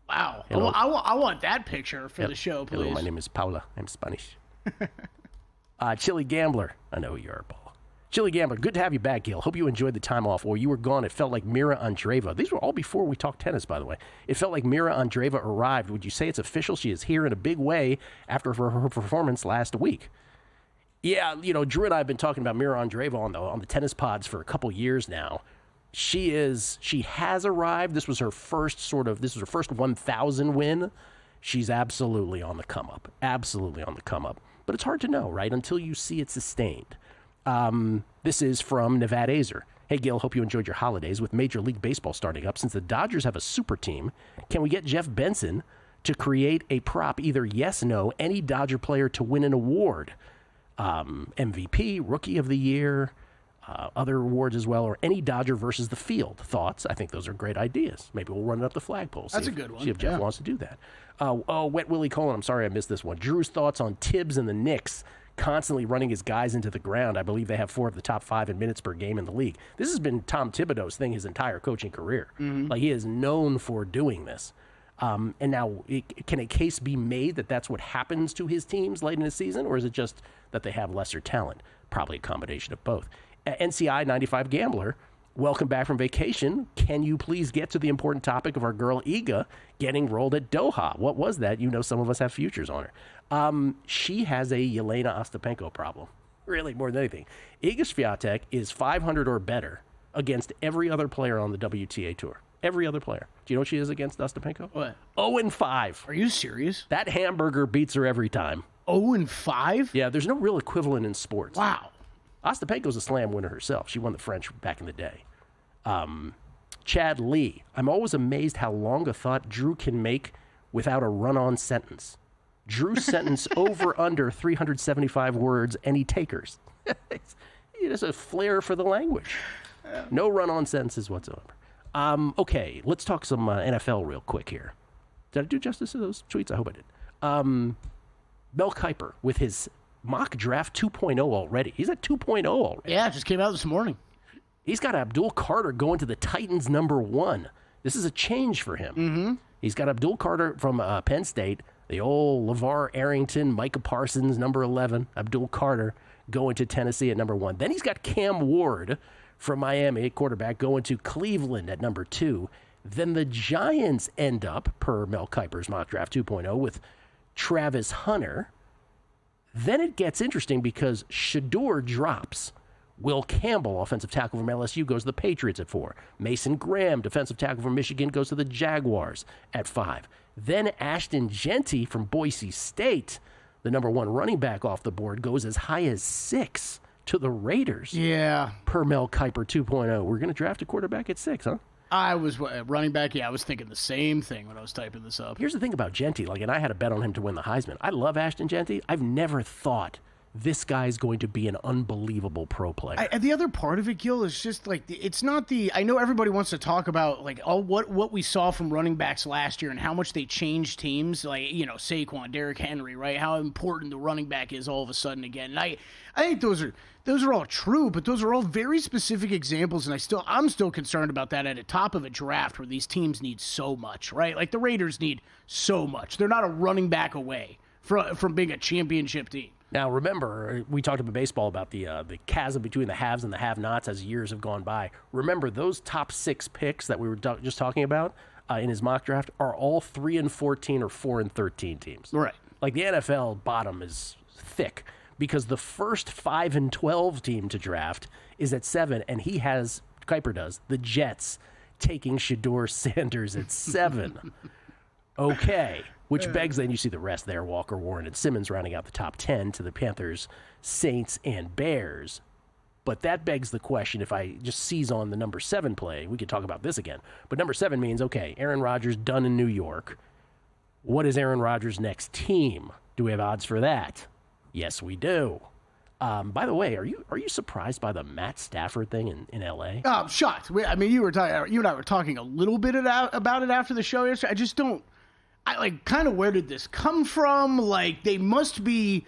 Wow. I want that picture for the show, please. Hello, my name is Paula. I'm Spanish. Chili Gambler. I know who you are, Paula. Chili Gambler, good to have you back, Gill. Hope you enjoyed the time off. While you were gone, it felt like Mira Andreeva. These were all before we talked tennis, by the way. It felt like Mira Andreeva arrived. Would you say it's official? She is here in a big way after her performance last week. Yeah, Drew and I have been talking about Mira Andreeva on the tennis pods for a couple years now. She has arrived. This was her first 1,000 win. She's absolutely on the come up. Absolutely on the come up. But it's hard to know, right, until you see it sustained. This is from Nevada Azer. Hey, Gill, hope you enjoyed your holidays. With Major League Baseball starting up, since the Dodgers have a super team, can we get Jeff Benson to create a prop, either yes, no, any Dodger player to win an award? MVP, Rookie of the Year, other awards as well, or any Dodger versus the field. Thoughts? I think those are great ideas. Maybe we'll run it up the flagpole. That's a good one. See if Jeff wants to do that. Wet Willie Colin, I'm sorry I missed this one. Drew's thoughts on Tibbs and the Knicks constantly running his guys into the ground. I believe they have 4 of the top 5 in minutes per game in the league. This has been Tom Thibodeau's thing his entire coaching career. Mm-hmm. Like, he is known for doing this. And now, can a case be made that that's what happens to his teams late in the season, or is it just that they have lesser talent? Probably a combination of both. NCI 95 Gambler, welcome back from vacation. Can you please get to the important topic of our girl Iga getting rolled at Doha? What was that? Some of us have futures on her. She has a Yelena Ostapenko problem, really, more than anything. Iga Swiatek is 500 or better against every other player on the WTA Tour. Every other player. Do you know what she is against Ostapenko? What? 0-5. Are you serious? That hamburger beats her every time. 0-5? Yeah, there's no real equivalent in sports. Wow. Ostapenko's a slam winner herself. She won the French back in the day. Chad Lee. I'm always amazed how long a thought Drew can make without a run-on sentence. Drew's sentence over under 375 words, any takers. He has a flair for the language. No run-on sentences whatsoever. Okay, let's talk some NFL real quick here. Did I do justice to those tweets? I hope I did. Mel Kiper with his mock draft 2.0 already. He's at 2.0 already. Yeah, it just came out this morning. He's got Abdul Carter going to the Titans #1. This is a change for him. Mm-hmm. He's got Abdul Carter from Penn State, the old LeVar Arrington, Micah Parsons, #11. Abdul Carter going to Tennessee at #1. Then he's got Cam Ward from Miami, quarterback, going to Cleveland at #2. Then the Giants end up, per Mel Kiper's mock draft 2.0, with Travis Hunter. Then it gets interesting because Shador drops. Will Campbell, offensive tackle from LSU, goes to the Patriots at 4. Mason Graham, defensive tackle from Michigan, goes to the Jaguars at 5. Then Ashton Genty from Boise State, the #1 running back off the board, goes as high as 6 to the Raiders. Yeah. Per Mel Kiper 2.0. We're going to draft a quarterback at 6, huh? I was running back. Yeah, I was thinking the same thing when I was typing this up. Here's the thing about Genty, and I had a bet on him to win the Heisman. I love Ashton Genty. I've never thought this guy's going to be an unbelievable pro player. The other part of it, Gill, is just like it's not the. I know everybody wants to talk about like what we saw from running backs last year and how much they changed teams. Like Saquon, Derrick Henry, right? How important the running back is all of a sudden again. And I think those are all true, but those are all very specific examples. And I'm still concerned about that at the top of a draft where these teams need so much, right? Like the Raiders need so much. They're not a running back away from being a championship team. Now, remember, we talked about baseball about the chasm between the haves and the have-nots as years have gone by. Remember, those top 6 picks that we were just talking about in his mock draft are all 3-14 or 4-13 teams. Right. Like the NFL bottom is thick because the first 5-12 team to draft is at 7, and Kuiper does, the Jets taking Shedeur Sanders at 7. Okay. Which begs, then you see the rest there, Walker, Warren, and Simmons rounding out the top 10 to the Panthers, Saints, and Bears. But that begs the question, if I just seize on the number 7 play, we could talk about this again. But number 7 means, okay, Aaron Rodgers done in New York. What is Aaron Rodgers' next team? Do we have odds for that? Yes, we do. By the way, are you surprised by the Matt Stafford thing in L.A.? I'm shocked. You and I were talking a little bit about it after the show yesterday. I just don't. Kind of where did this come from? Like, they must be...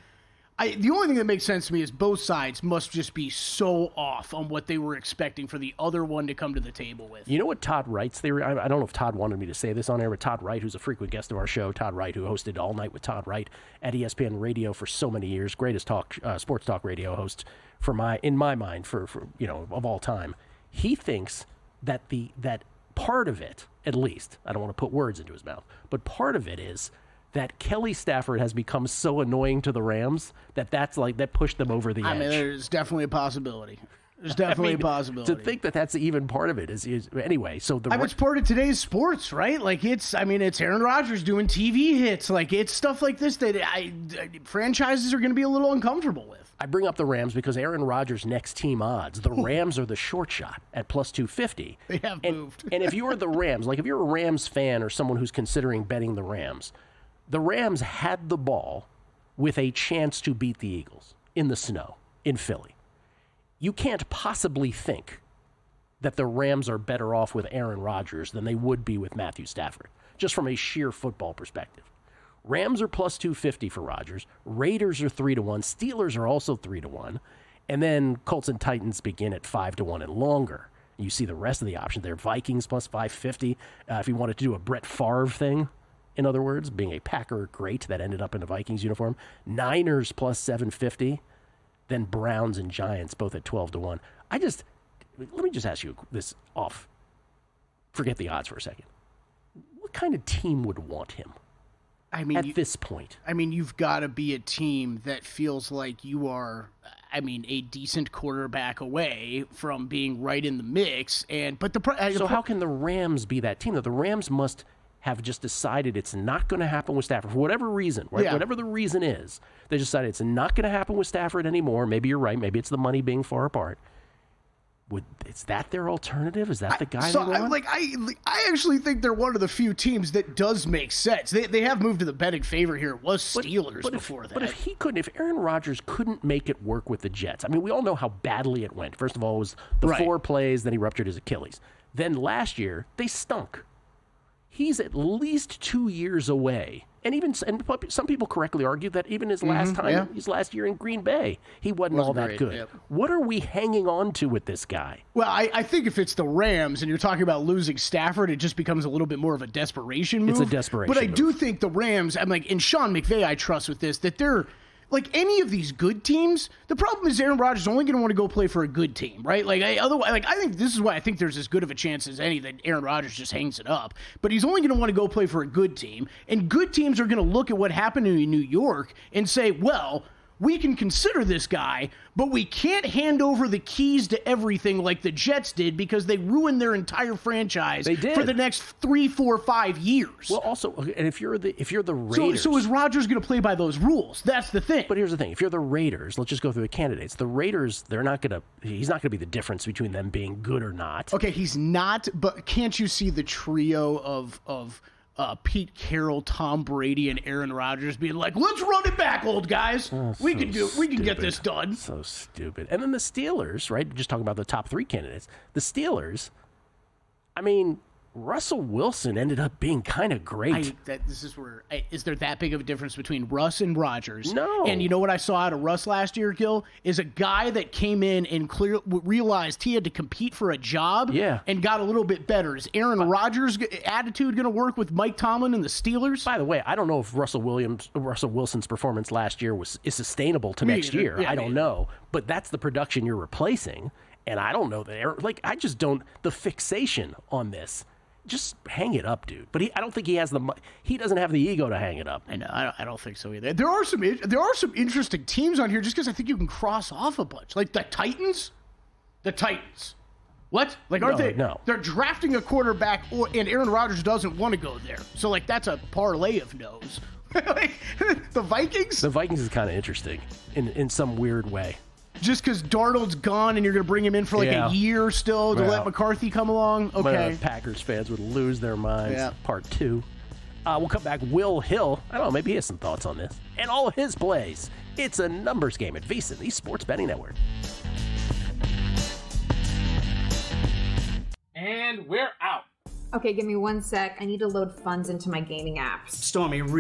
the only thing that makes sense to me is both sides must just be so off on what they were expecting for the other one to come to the table with. You know what Todd Wright's theory... I don't know if Todd wanted me to say this on air, but Todd Wright, who's a frequent guest of our show, Todd Wright, who hosted All Night with Todd Wright at ESPN Radio for so many years, greatest sports talk radio host in my mind for of all time. He thinks that that part of it, at least, I don't want to put words into his mouth, but part of it is that Kelly Stafford has become so annoying to the Rams that pushed them over the edge. I mean, there's definitely a possibility. There's definitely a possibility. To think that that's even part of it is anyway. So it's part of today's sports, right? Like it's Aaron Rodgers doing TV hits. Like it's stuff like this that franchises are going to be a little uncomfortable with. I bring up the Rams because Aaron Rodgers' next team odds, the Rams are the short shot at plus 250. They have moved. And if you're the Rams, like if you're a Rams fan or someone who's considering betting the Rams had the ball with a chance to beat the Eagles in the snow in Philly. You can't possibly think that the Rams are better off with Aaron Rodgers than they would be with Matthew Stafford, just from a sheer football perspective. Rams are plus 250 for Rodgers. Raiders are 3-1. Steelers are also 3-1. And then Colts and Titans begin at 5-1 and longer. You see the rest of the options there. Vikings plus 550. If you wanted to do a Brett Favre thing, in other words, being a Packer great that ended up in a Vikings uniform. Niners plus 750. Then Browns and Giants both at 12-1. Let me just ask you this off. Forget the odds for a second. What kind of team would want him? At this point. You've got to be a team that feels like you are, a decent quarterback away from being right in the mix. So how can the Rams be that team? The Rams must have just decided it's not going to happen with Stafford for whatever reason, right? Yeah. Whatever the reason is, they decided it's not going to happen with Stafford anymore. Maybe you're right. Maybe it's the money being far apart. Is that their alternative? Is that the guy they want? I actually think they're one of the few teams that does make sense. They have moved to the betting favor here. It was Steelers before that. But if Aaron Rodgers couldn't make it work with the Jets, we all know how badly it went. First of all, it was the 4 plays, then he ruptured his Achilles. Then last year, they stunk. He's at least 2 years away. And some people correctly argue that even his last year in Green Bay, he wasn't all that good. Yep. What are we hanging on to with this guy? Well, I think if it's the Rams and you're talking about losing Stafford, it just becomes a little bit more of a desperation move. It's a desperation move. But I do move. think the Rams, and Sean McVay I trust with this, that they're like any of these good teams. The problem is Aaron Rodgers is only going to want to go play for a good team, right? I think this is why I think there's as good of a chance as any that Aaron Rodgers just hangs it up. But he's only going to want to go play for a good team, and good teams are going to look at what happened in New York and say, well, we can consider this guy, but we can't hand over the keys to everything like the Jets did because they ruined their entire franchise for the next 3, 4, 5 years. Well, also, and if you're the Raiders, so is Rodgers going to play by those rules? That's the thing. But here's the thing: if you're the Raiders, let's just go through the candidates. The Raiders, he's not going to be the difference between them being good or not. Okay, he's not. But can't you see the trio of Pete Carroll, Tom Brady, and Aaron Rodgers being like, "Let's run it back, old guys. We can get this done." So stupid. And then the Steelers, right? Just talking about the top 3 candidates. The Steelers. I mean, Russell Wilson ended up being kind of great. Is there that big of a difference between Russ and Rodgers? No. And you know what I saw out of Russ last year, Gill? Is a guy that came in and realized he had to compete for a job and got a little bit better. Is Aaron Rodgers' attitude going to work with Mike Tomlin and the Steelers? By the way, I don't know if Russell Wilson's performance last year is sustainable to next year. I don't know. But that's the production you're replacing. And I don't know that, I just don't, the fixation on this. Just hang it up, dude. But I don't think he doesn't have the ego to hang it up. I know. I don't think so either. There are some interesting teams on here just because I think you can cross off a bunch. Like the Titans. The Titans. What? Aren't they? No. They're drafting a quarterback, and Aaron Rodgers doesn't want to go there. So, that's a parlay of no's. The Vikings? The Vikings is kind of interesting in some weird way. Just because Darnold's gone and you're going to bring him in for a year still to let McCarthy come along? Okay. Packers fans would lose their minds. Yeah. Part 2. We'll come back. Will Hill, I don't know, maybe he has some thoughts on this. And all of his plays. It's a numbers game at VSiN, the Sports Betting Network. And we're out. Okay, give me 1 sec. I need to load funds into my gaming apps. Stormy, really